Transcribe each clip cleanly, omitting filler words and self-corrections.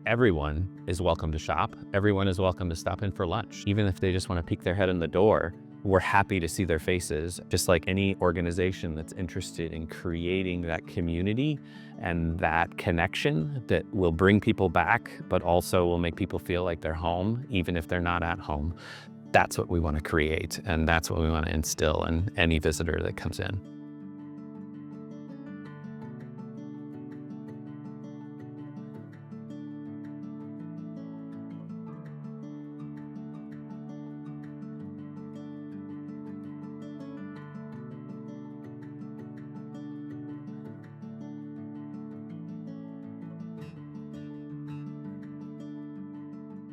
Everyone is welcome to shop. Everyone is welcome to stop in for lunch. Even if they just want to peek their head in the door, we're happy to see their faces. Just like any organization that's interested in creating that community and that connection that will bring people back, but also will make people feel like they're home, even if they're not at home. That's what we want to create, and that's what we want to instill in any visitor that comes in.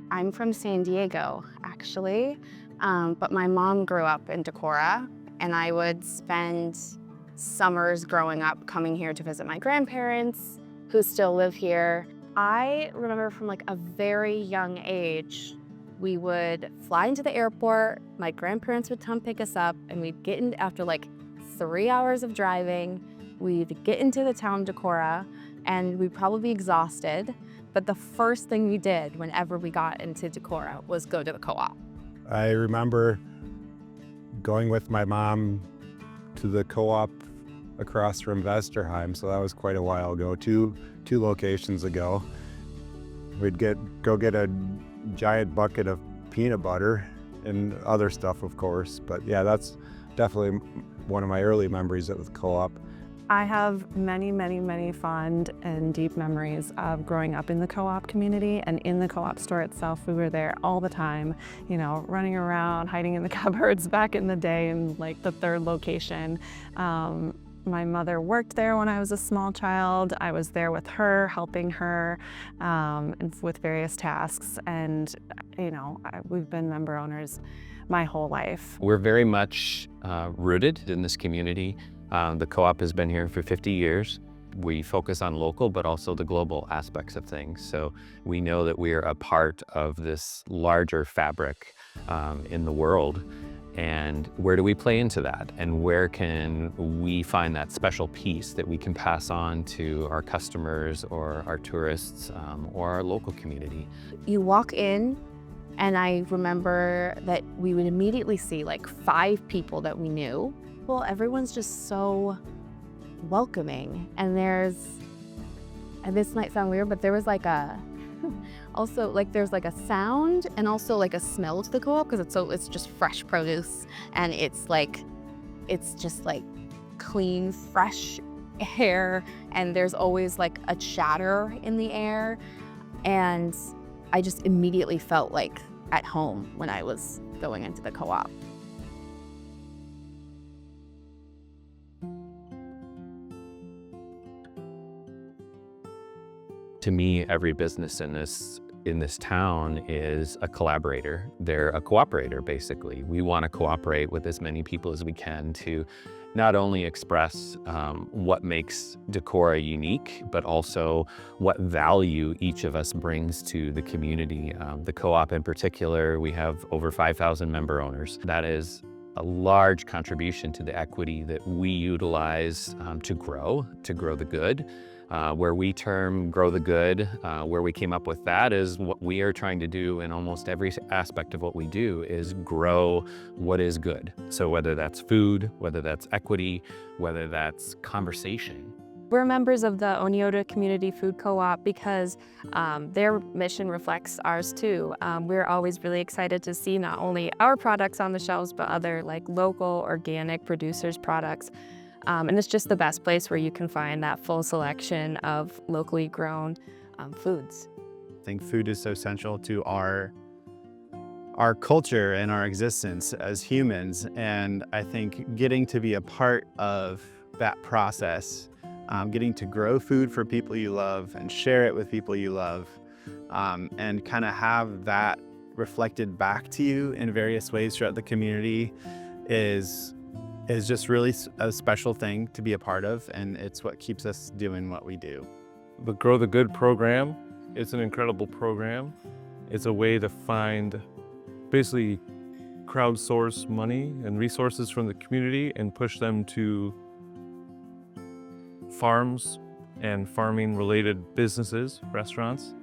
I'm from San Diego, actually, but my mom grew up in Decorah, and I would spend summers growing up coming here to visit my grandparents, who still live here. I remember from like a very young age, we would fly into the airport, my grandparents would come pick us up, and we'd get in after like 3 hours of driving. We'd get into the town Decorah, and we'd probably be exhausted. But the first thing we did whenever we got into Decorah was go to the co-op. I remember going with my mom to the co-op across from Vesterheim, so that was quite a while ago, two locations ago. We'd go get a giant bucket of peanut butter and other stuff, of course. But yeah, that's definitely one of my early memories of the co-op. I have many, many, many fond and deep memories of growing up in the co-op community and in the co-op store itself. We were there all the time, you know, running around, hiding in the cupboards back in the day in like the third location. My mother worked there when I was a small child. I was there with her, helping her and with various tasks. And, you know, we've been member owners my whole life. We're very much rooted in this community. The co-op has been here for 50 years. We focus on local, but also the global aspects of things. So we know that we are a part of this larger fabric in the world. And where do we play into that? And where can we find that special piece that we can pass on to our customers or our tourists or our local community? You walk in, and I remember that we would immediately see like 5 people that we knew. Well, everyone's just so welcoming, and this might sound weird, but there was like also like there's like a sound and also like a smell to the co-op because it's just fresh produce, and it's just like clean, fresh air, and there's always like a chatter in the air, and I just immediately felt like at home when I was going into the co-op. To me, every business in this town is a collaborator. They're a cooperator, basically. We want to cooperate with as many people as we can to not only express what makes Decorah unique, but also what value each of us brings to the community. The co-op in particular, we have over 5,000 member owners. That is a large contribution to the equity that we utilize to grow the good. Where we term grow the good, where we came up with that is what we are trying to do in almost every aspect of what we do is grow what is good. So whether that's food, whether that's equity, whether that's conversation. We're members of the Oneota Community Food Co-op because their mission reflects ours too. We're always really excited to see not only our products on the shelves, but other like local organic producers' products. And it's just the best place where you can find that full selection of locally grown foods. I think food is so central to our culture and our existence as humans. And I think getting to be a part of that process, getting to grow food for people you love and share it with people you love, and kind of have that reflected back to you in various ways throughout the community is just really a special thing to be a part of, and it's what keeps us doing what we do. The Grow the Good program, it's an incredible program. It's a way to find, basically crowdsource money and resources from the community and push them to farms and farming related businesses, restaurants,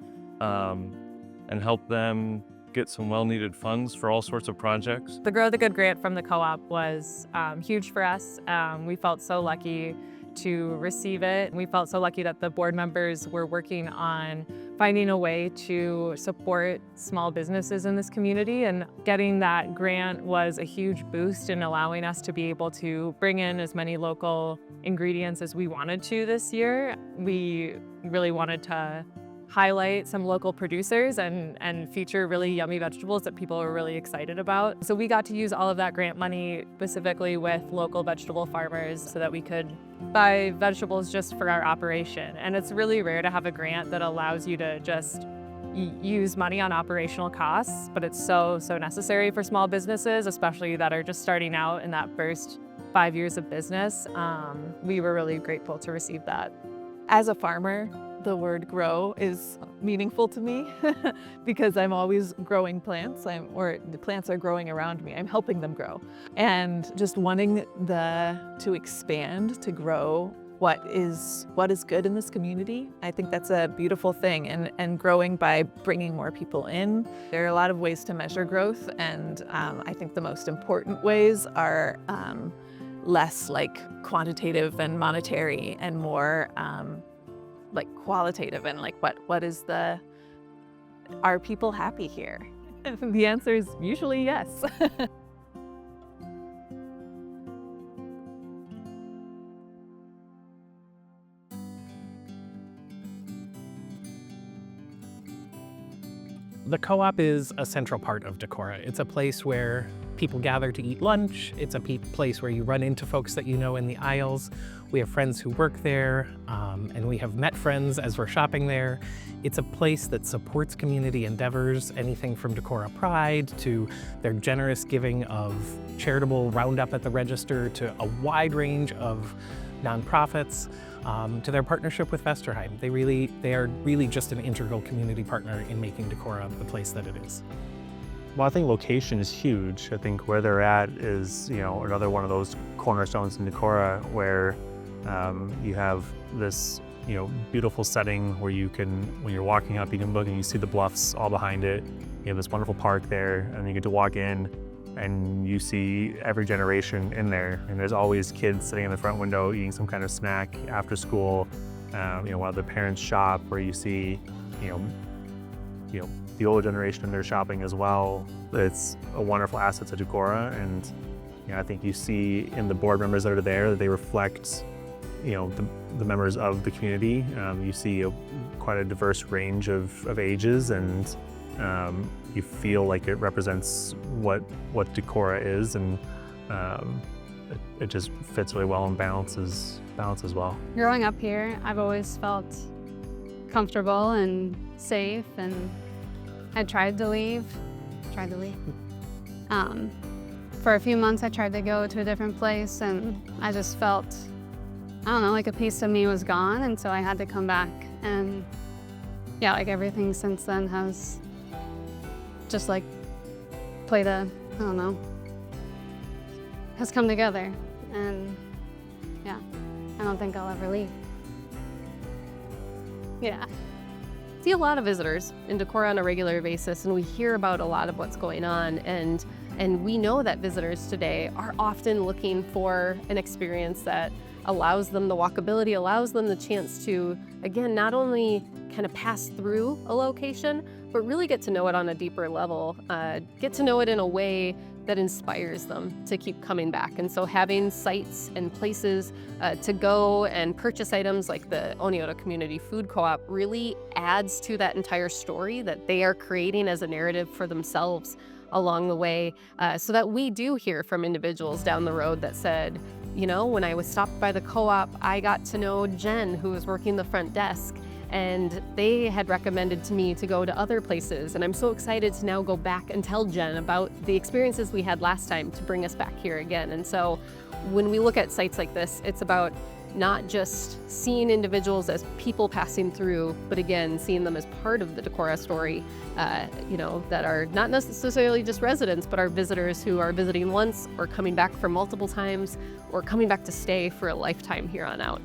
and help them get some well-needed funds for all sorts of projects. The Grow the Good grant from the co-op was huge for us. We felt so lucky to receive it. We felt so lucky that the board members were working on finding a way to support small businesses in this community, and getting that grant was a huge boost in allowing us to be able to bring in as many local ingredients as we wanted to this year. We really wanted to highlight some local producers and feature really yummy vegetables that people were really excited about. So we got to use all of that grant money specifically with local vegetable farmers so that we could buy vegetables just for our operation. And it's really rare to have a grant that allows you to just use money on operational costs, but it's so necessary for small businesses, especially that are just starting out in that first 5 years of business. We were really grateful to receive that. As a farmer, the word grow is meaningful to me because I'm always growing plants, or the plants are growing around me. I'm helping them grow. And just wanting to expand, to grow what is good in this community, I think that's a beautiful thing. And growing by bringing more people in. There are a lot of ways to measure growth, and I think the most important ways are less like quantitative and monetary, and more like qualitative, and like are people happy here? The answer is usually yes. The co-op is a central part of Decorah. It's a place where people gather to eat lunch. It's a place where you run into folks that you know in the aisles. We have friends who work there, and we have met friends as we're shopping there. It's a place that supports community endeavors, anything from Decorah Pride to their generous giving of charitable roundup at the register, to a wide range of nonprofits, to their partnership with Vesterheim. They are really just an integral community partner in making Decorah the place that it is. Well, I think location is huge. I think where they're at is, another one of those cornerstones in Decorah where you have this, beautiful setting where you can, when you're walking up, you can look and you see the bluffs all behind it. You have this wonderful park there, and you get to walk in and you see every generation in there. And there's always kids sitting in the front window eating some kind of snack after school, while their parents shop, where you see, the older generation in there shopping as well. It's a wonderful asset to Decorah, and I think you see in the board members that are there that they reflect, the members of the community. You see quite a diverse range of ages, and you feel like it represents what Decorah is, and it just fits really well and balances well. Growing up here, I've always felt comfortable and safe, and I tried to leave. For a few months, I tried to go to a different place, and I just felt, I don't know, like a piece of me was gone, and so I had to come back. And yeah, like everything since then has just like has come together. And yeah, I don't think I'll ever leave. Yeah. See a lot of visitors in Decorah on a regular basis, and we hear about a lot of what's going on, and we know that visitors today are often looking for an experience that allows them the walkability, allows them the chance to, again, not only kind of pass through a location, but really get to know it on a deeper level, get to know it in a way that inspires them to keep coming back. And so having sites and places to go and purchase items like the Oneota Community Food Co-op really adds to that entire story that they are creating as a narrative for themselves along the way, so that we do hear from individuals down the road that said, when I was stopped by the co-op, I got to know Jen, who was working the front desk, and they had recommended to me to go to other places. And I'm so excited to now go back and tell Jen about the experiences we had last time to bring us back here again. And so when we look at sites like this, it's about not just seeing individuals as people passing through, but again, seeing them as part of the Decorah story, that are not necessarily just residents, but are visitors who are visiting once or coming back for multiple times or coming back to stay for a lifetime here on out.